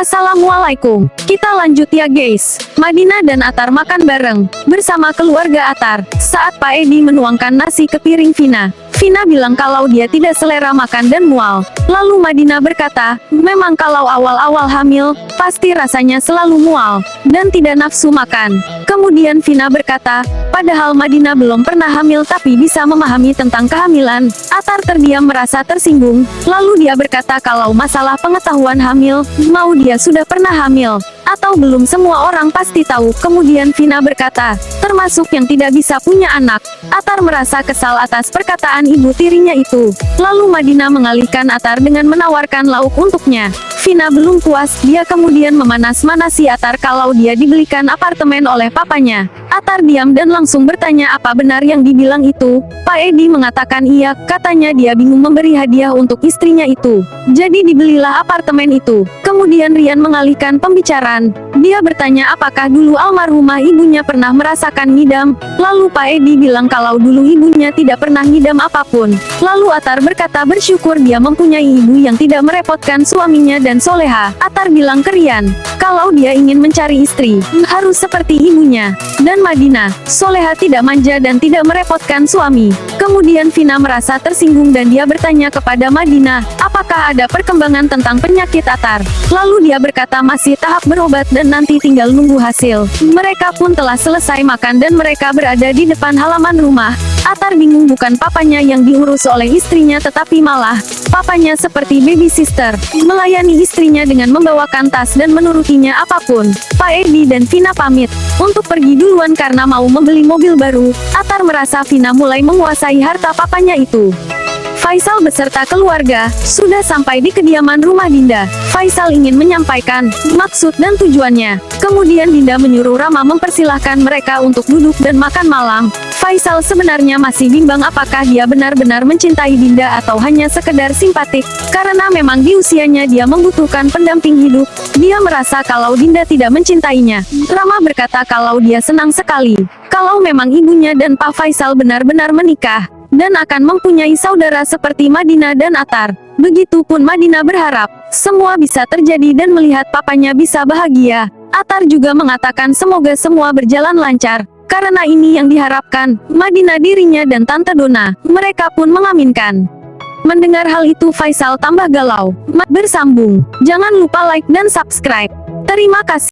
Assalamualaikum. Kita lanjut ya guys. Madinah dan Atar makan bareng bersama keluarga Atar. Saat Pak Edi menuangkan nasi ke piring Vina, Vina bilang kalau dia tidak selera makan dan mual. Lalu Madinah berkata, memang kalau awal-awal hamil, pasti rasanya selalu mual, dan tidak nafsu makan. Kemudian Vina berkata, padahal Madinah belum pernah hamil tapi bisa memahami tentang kehamilan. Atar terdiam merasa tersinggung, lalu dia berkata kalau masalah pengetahuan hamil, mau dia sudah pernah hamil, atau belum semua orang pasti tahu. Kemudian Vina berkata, termasuk yang tidak bisa punya anak. Atar merasa kesal atas perkataan ibu tirinya itu. Lalu Madinah mengalihkan Atar dengan menawarkan lauk untuknya. Vina belum puas, dia kemudian memanas-manasi Atar kalau dia dibelikan apartemen oleh papanya. Atar diam dan langsung bertanya apa benar yang dibilang itu. Pak Edi mengatakan iya, katanya dia bingung memberi hadiah untuk istrinya itu. Jadi dibelilah apartemen itu. Kemudian Rian mengalihkan pembicaraan. Dia bertanya apakah dulu almarhumah ibunya pernah merasakan ngidam. Lalu Pak Edi bilang kalau dulu ibunya tidak pernah ngidam apapun. Lalu Atar berkata bersyukur dia mempunyai ibu yang tidak merepotkan suaminya dan soleha. Atar bilang ke Rian, kalau dia ingin mencari istri, harus seperti ibunya. Dan Madinah, soleha tidak manja dan tidak merepotkan suami. Kemudian Vina merasa tersinggung dan dia bertanya kepada Madinah, apakah ada perkembangan tentang penyakit Atar. Lalu dia berkata masih tahap berobat dan nanti tinggal nunggu hasil. Mereka pun telah selesai makan dan mereka berada di depan halaman rumah. Atar bingung, bukan papanya yang diurus oleh istrinya tetapi malah papanya seperti baby sister, melayani istrinya dengan membawakan tas dan menurutinya apapun. Pak Edi dan Vina pamit untuk pergi duluan karena mau membeli mobil baru. Atar merasa Vina mulai menguasai harta papanya itu. Faisal beserta keluarga sudah sampai di kediaman rumah Dinda. Faisal ingin menyampaikan maksud dan tujuannya. Kemudian Dinda menyuruh Rama mempersilahkan mereka untuk duduk dan makan malam. Faisal sebenarnya masih bimbang apakah dia benar-benar mencintai Dinda atau hanya sekedar simpatik. Karena memang di usianya dia membutuhkan pendamping hidup. Dia merasa kalau Dinda tidak mencintainya. Rama berkata kalau dia senang sekali kalau memang ibunya dan Pak Faisal benar-benar menikah dan akan mempunyai saudara seperti Madinah dan Atar. Begitupun Madinah berharap semua bisa terjadi dan melihat papanya bisa bahagia. Atar juga mengatakan semoga semua berjalan lancar, karena ini yang diharapkan Madinah, dirinya dan Tante Dona. Mereka pun mengaminkan. Mendengar hal itu Faisal tambah galau. Bersambung. Jangan lupa like dan subscribe. Terima kasih.